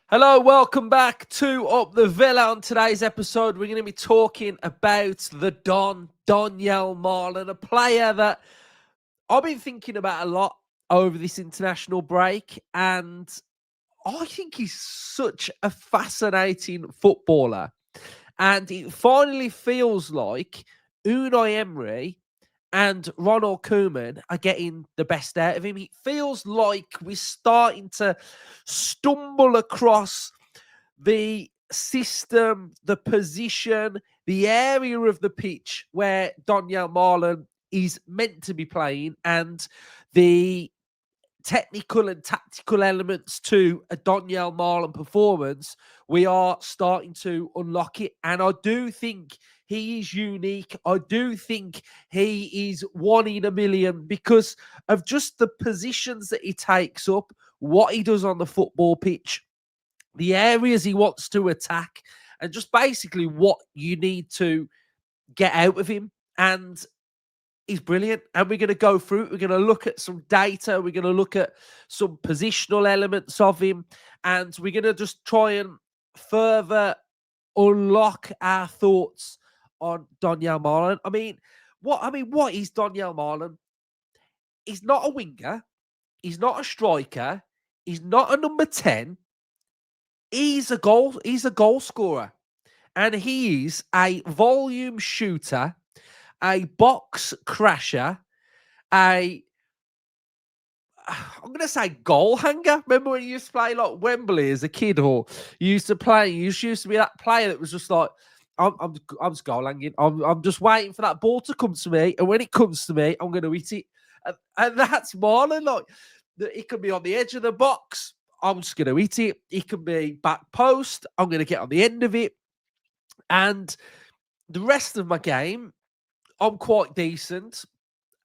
Hello, welcome back to Up the Villa. On today's episode, we're going to be talking about the Donyell Malen, a player that I've been thinking about a lot over this international break, and I think he's such a fascinating footballer. And it finally feels like Unai Emery and Ronald Koeman are getting the best out of him. It feels like we're starting to stumble across the system, the position, the area of the pitch where Donyell Malen is meant to be playing, and the technical and tactical elements to a Donyell Malen performance, we are starting to unlock it. And I do think he is unique. I do think he is one in a million because of just the positions that he takes up, what he does on the football pitch, the areas he wants to attack, and just basically what you need to get out of him. And he's brilliant. And we're going to go through it. We're going to look at some data. We're going to look at some positional elements of him. And we're going to just try and further unlock our thoughts on Donyell Malen. What is Donyell Malen? He's not a winger. He's not a striker. He's not a number 10. He's a goal scorer. And he is a volume shooter, a box crasher, I'm going to say goal hanger. Remember when you used to play like Wembley as a kid, or you used to be that player that was just like, I'm just goal hanging. I'm just waiting for that ball to come to me, and when it comes to me, I'm going to hit it. And that's Marlon. Like, it can be on the edge of the box. I'm just going to hit it. It can be back post. I'm going to get on the end of it. And the rest of my game, I'm quite decent.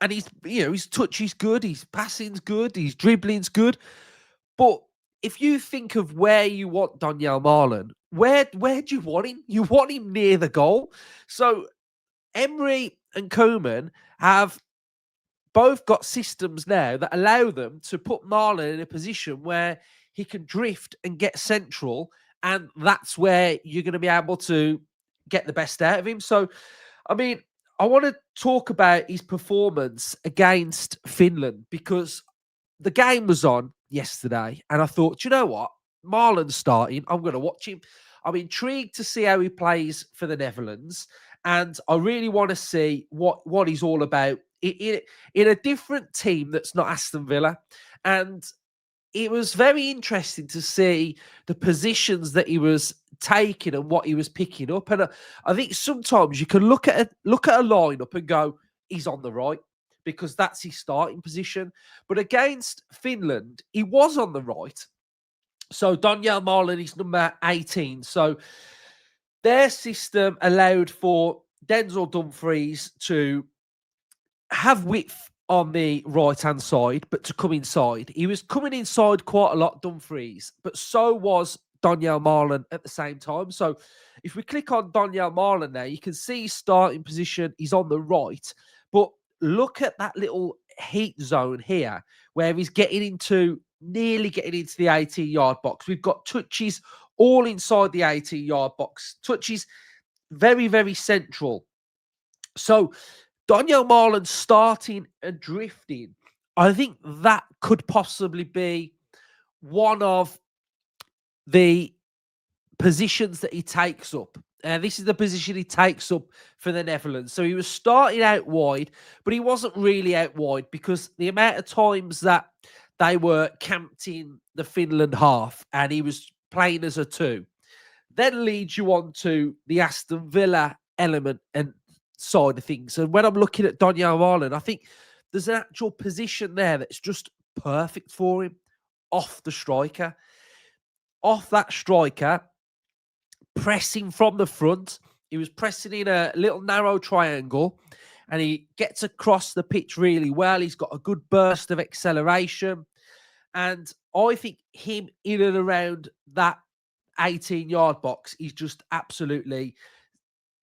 And his touch is good, his passing's good, his dribbling's good. But if you think of where you want Donyell Malen, where do you want him? You want him near the goal. So Emery and Koeman have both got systems now that allow them to put Malen in a position where he can drift and get central, and that's where you're going to be able to get the best out of him. So, I want to talk about his performance against Finland because the game was on yesterday, and I thought, you know what? Marlon's starting. I'm going to watch him. I'm intrigued to see how he plays for the Netherlands, and I really want to see what he's all about in a different team that's not Aston Villa. And it was very interesting to see the positions that he was taking and what he was picking up. And I think sometimes you can look at a lineup and go, he's on the right because that's his starting position. But against Finland, he was on the right. So Donyell Malen is number 18. So their system allowed for Denzel Dumfries to have width on the right-hand side, but to come inside. He was coming inside quite a lot, Dumfries, but so was Donyell Malen at the same time. So if we click on Donyell Malen there, you can see his starting position. He's on the right, but look at that little heat zone here where he's nearly getting into the 18-yard box. We've got touches all inside the 18-yard box. Touches very, very central. So Donyell Malen starting and drifting, I think that could possibly be one of the positions that he takes up. This is the position he takes up for the Netherlands. So he was starting out wide, but he wasn't really out wide because the amount of times that they were camped in the Finland half and he was playing as a 2 then leads you on to the Aston Villa element and side of things. And when I'm looking at Donyell Malen, I think there's an actual position there that's just perfect for him off the striker. Off that striker, pressing from the front. He was pressing in a little narrow triangle and he gets across the pitch really well. He's got a good burst of acceleration. And I think him in and around that 18-yard box is just absolutely...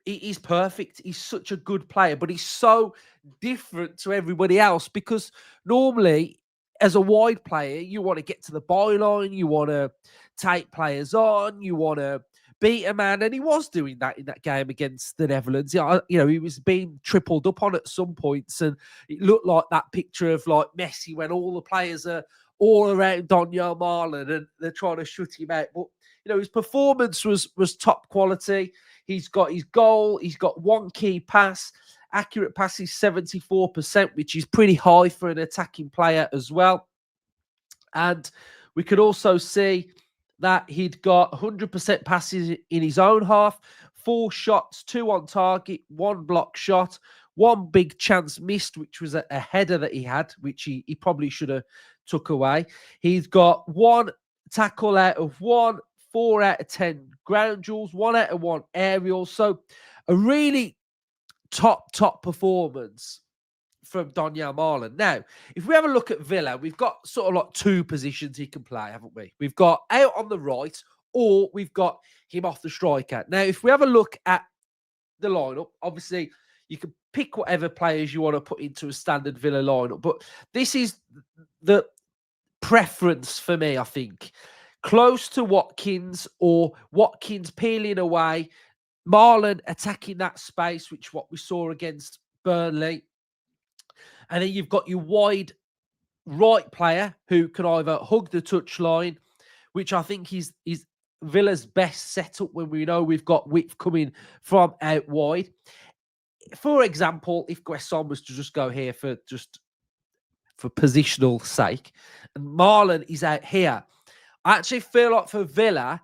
He's perfect. He's such a good player, but he's so different to everybody else because normally, as a wide player, you want to get to the byline, you want to take players on, you want to beat a man, and he was doing that in that game against the Netherlands. Yeah, you know, he was being tripled up on at some points, and it looked like that picture of like Messi when all the players are all around Donyell Malen and they're trying to shut him out. But you know, his performance was top quality. He's got his goal. He's got one key pass. Accurate pass is 74%, which is pretty high for an attacking player as well. And we could also see that he'd got 100% passes in his own half, 4 shots, 2 on target, 1 block shot, 1 big chance missed, which was a header that he had, which he probably should have took away. He's got 1 tackle out of 1, 4 out of 10 ground duels, 1 out of 1 aerial. So a really top performance from Donyell Malen. Now, if we have a look at Villa, we've got sort of like 2 positions he can play, haven't we? We've got out on the right, or we've got him off the striker. Now, if we have a look at the lineup, obviously you can pick whatever players you want to put into a standard Villa lineup, but this is the preference for me, I think. Close to Watkins, or Watkins peeling away, Malen attacking that space, which what we saw against Burnley. And then you've got your wide right player who can either hug the touchline, which I think is Villa's best setup when we know we've got width coming from out wide. For example, if Guesson was to just go here for positional sake, and Malen is out here, I actually feel like for Villa,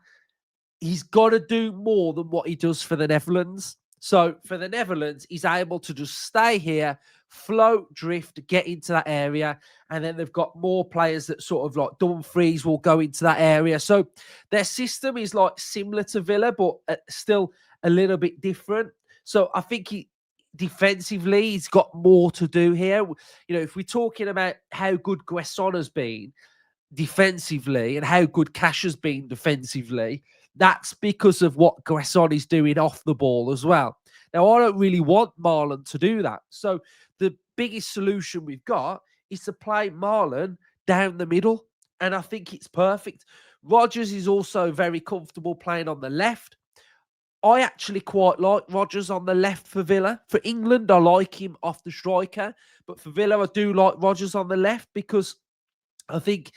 he's got to do more than what he does for the Netherlands. So for the Netherlands, he's able to just stay here, float, drift, get into that area. And then they've got more players that sort of like Dumfries will go into that area. So their system is like similar to Villa, but still a little bit different. So I think defensively, he's got more to do here. You know, if we're talking about how good Guesson has been defensively and how good Cash has been defensively, that's because of what Guesson is doing off the ball as well. Now, I don't really want Malen to do that. So the biggest solution we've got is to play Malen down the middle. And I think it's perfect. Rodgers is also very comfortable playing on the left. I actually quite like Rodgers on the left for Villa. For England, I like him off the striker. But for Villa, I do like Rodgers on the left because I think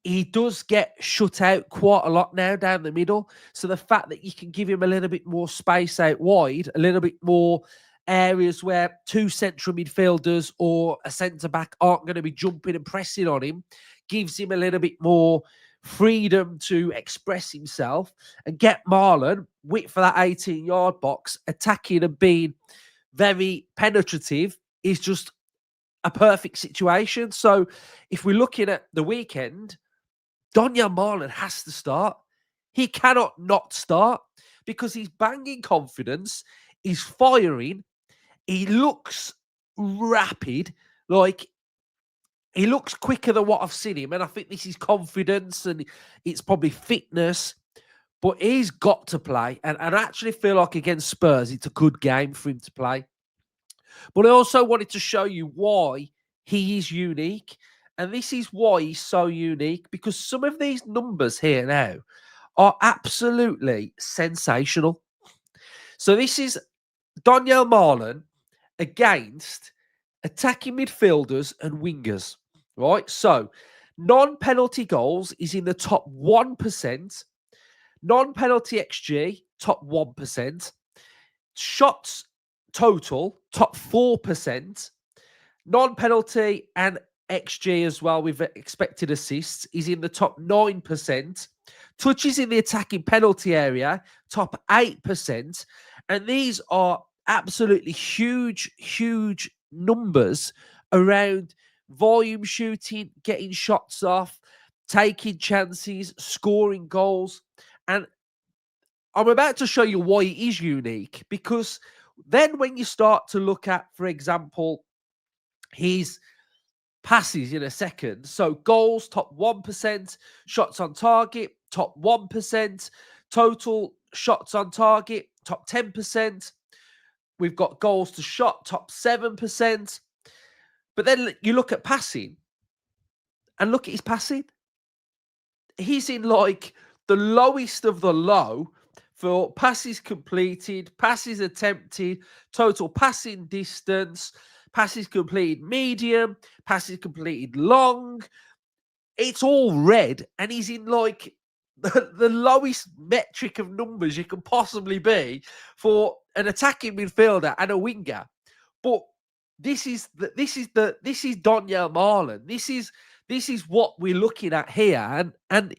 he does get shut out quite a lot now down the middle. So the fact that you can give him a little bit more space out wide, a little bit more areas where 2 central midfielders or a centre-back aren't going to be jumping and pressing on him, gives him a little bit more freedom to express himself and get Malen width for that 18-yard box, attacking and being very penetrative is just a perfect situation. So if we're looking at the weekend, Donyell Malen has to start. He cannot not start because he's banging confidence. He's firing. He looks rapid. Like, he looks quicker than what I've seen him. And I think this is confidence and it's probably fitness. But he's got to play. And I actually feel like against Spurs, it's a good game for him to play. But I also wanted to show you why he is unique. And this is why he's so unique, because some of these numbers here now are absolutely sensational. So this is Donyell Malen against attacking midfielders and wingers, right? So non-penalty goals is in the top 1%. Non-penalty XG, top 1%. Shots total, top 4%. Non-penalty and XG as well with expected assists is in the top 9%. Touches in the attacking penalty area, top 8%. And these are absolutely huge numbers around volume shooting, getting shots off, taking chances, scoring goals. And I'm about to show you why it is unique, because then when you start to look at, for example, his passes in a second. So goals, top 1%. Shots on target, top 1%. Total shots on target, top 10%. We've got goals to shot, top 7%. But then you look at passing and look at his passing. He's in like the lowest of the low for passes completed, passes attempted, total passing distance, passes completed medium, passes completed long. It's all red, and he's in like the lowest metric of numbers you can possibly be for an attacking midfielder and a winger. But this is Donyell Malen. This is what we're looking at here. And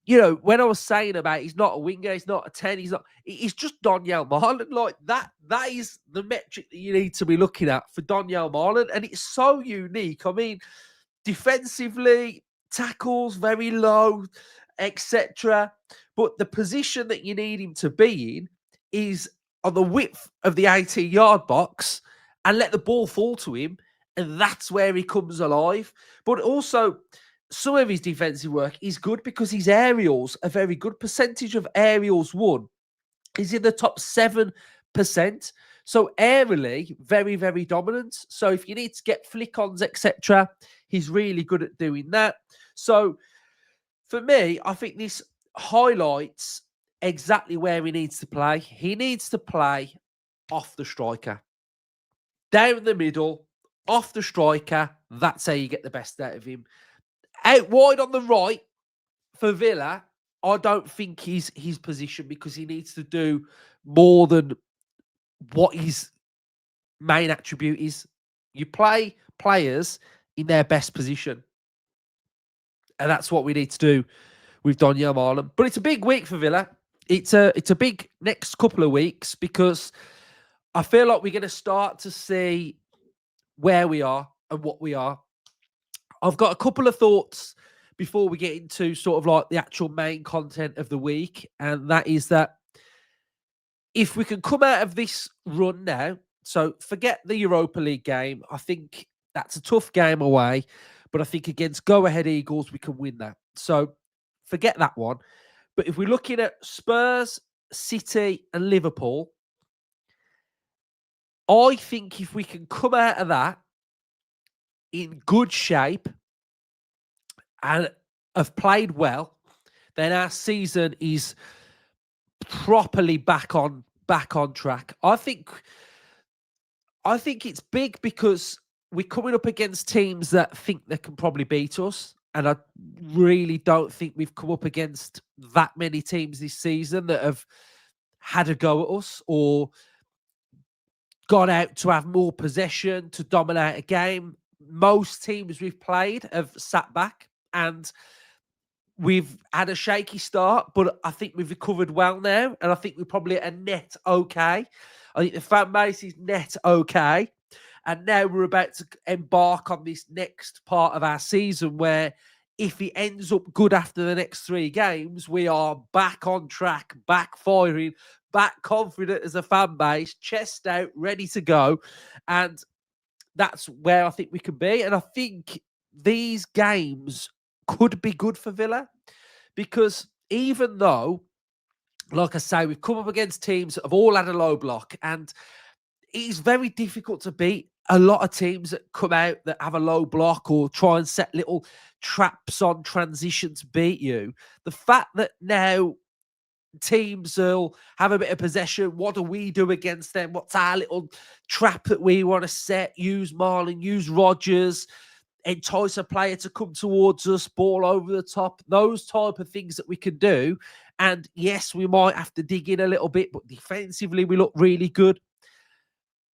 you know, when I was saying about he's not a winger, he's not a 10, he's just Donyell Malen. Like that is the metric that you need to be looking at for Donyell Malen. And it's so unique. I mean, defensively, tackles very low, etc. But the position that you need him to be in is on the width of the 18-yard box and let the ball fall to him. And that's where he comes alive. But also, some of his defensive work is good because his aerials are very good. Percentage of aerials won is in the top 7%. So aerially, very, very dominant. So if you need to get flick-ons, etc., he's really good at doing that. So for me, I think this highlights exactly where he needs to play. He needs to play off the striker. Down the middle, off the striker. That's how you get the best out of him. Out wide on the right for Villa, I don't think he's his position because he needs to do more than what his main attribute is. You play players in their best position. And that's what we need to do with Donyell Malen. But it's a big week for Villa. It's a big next couple of weeks because I feel like we're going to start to see where we are and what we are. I've got a couple of thoughts before we get into sort of like the actual main content of the week. And that is that if we can come out of this run now, so forget the Europa League game. I think that's a tough game away, but I think against go-ahead Eagles, we can win that. So forget that one. But if we're looking at Spurs, City and Liverpool, I think if we can come out of that in good shape and have played well, then our season is properly back on track. I think it's big because we're coming up against teams that think they can probably beat us. And I really don't think we've come up against that many teams this season that have had a go at us or gone out to have more possession, to dominate a game. Most teams we've played have sat back and we've had a shaky start, but I think we've recovered well now. And I think we're probably at a net okay. I think the fan base is net okay. And now we're about to embark on this next part of our season where if it ends up good after the next 3 games, we are back on track, back firing, back confident as a fan base, chest out, ready to go. And that's where I think we can be. And I think these games could be good for Villa because even though, like I say, we've come up against teams that have all had a low block and it's very difficult to beat a lot of teams that come out that have a low block or try and set little traps on transition to beat you. The fact that now teams will have a bit of possession, what do we do against them? What's our little trap that we want to set? Use Marlon, use Rodgers, entice a player to come towards us, ball over the top, those type of things that we can do. And yes, we might have to dig in a little bit, but defensively we look really good.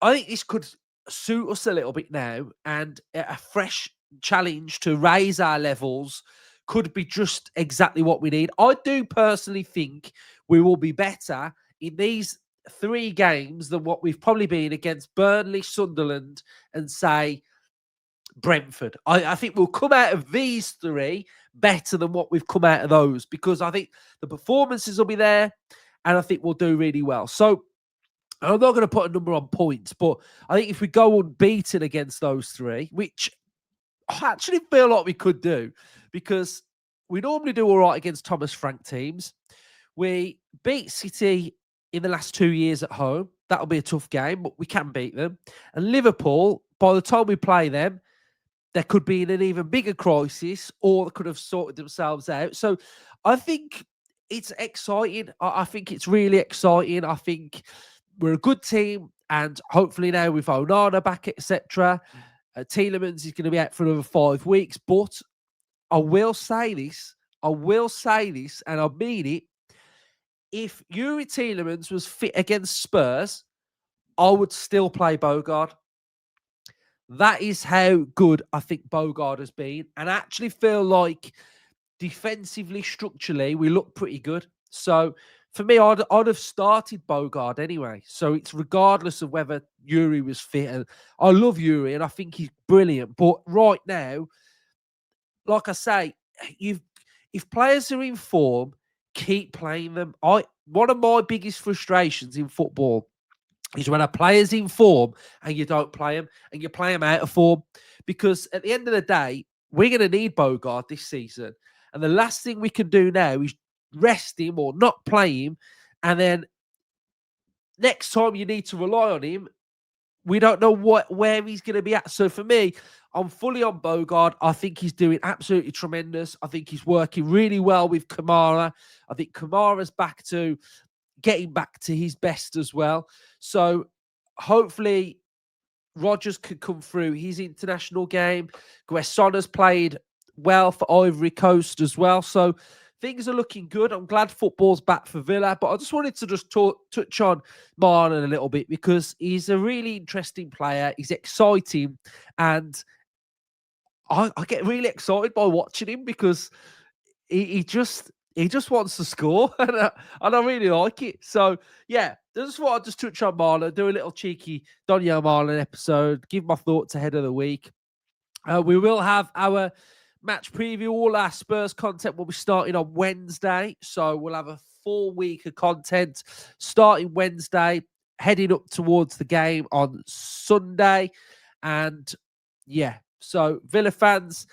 I think this could suit us a little bit now, and a fresh challenge to raise our levels could be just exactly what we need. I do personally think we will be better in these 3 games than what we've probably been against Burnley, Sunderland, and say Brentford. I think we'll come out of these 3 better than what we've come out of those because I think the performances will be there and I think we'll do really well. So I'm not going to put a number on points, but I think if we go unbeaten against those 3, which I actually feel like we could do because we normally do all right against Thomas Frank teams. We beat City in the last 2 years at home. That'll be a tough game, but we can beat them. And Liverpool, by the time we play them, they could be in an even bigger crisis or they could have sorted themselves out. So I think it's exciting. I think it's really exciting. I think we're a good team, and hopefully now with Onana back, etc., Tielemans is going to be out for another 5 weeks. But I will say this, and I mean it. If Yuri Tielemans was fit against Spurs, I would still play Bogard. That is how good I think Bogard has been, and I actually feel like defensively, structurally, we look pretty good. So for me, I'd have started Bogard anyway. So it's regardless of whether Yuri was fit. And I love Yuri, and I think he's brilliant. But right now, like I say, if players are in form, keep playing them. One of my biggest frustrations in football is when a player's in form and you don't play him, and you play him out of form. Because at the end of the day, we're going to need Bogard this season. And the last thing we can do now is rest him or not play him. And then next time you need to rely on him, we don't know where he's going to be at. So for me, I'm fully on Bogard. I think he's doing absolutely tremendous. I think he's working really well with Kamara. I think Kamara's getting back to his best as well. So hopefully Rodgers could come through his international game. Guessana's played well for Ivory Coast as well. So things are looking good. I'm glad football's back for Villa, but I just wanted to just touch on Malen a little bit because he's a really interesting player. He's exciting, and I get really excited by watching him because he just wants to score, and I really like it. So yeah, that's what I just touch on Malen, do a little cheeky Donyell Malen episode, give my thoughts ahead of the week. We will have our match preview. All our Spurs content will be starting on Wednesday, so we'll have a full week of content starting Wednesday, heading up towards the game on Sunday, and yeah. So Villa fans,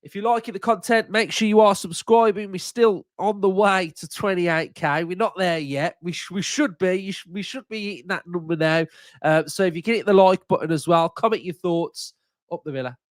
if you're liking the content, make sure you are subscribing. We're still on the way to 28k. We're not there yet. We should be. We should be hitting that number now. So if you can hit the like button as well, comment your thoughts. Up the Villa.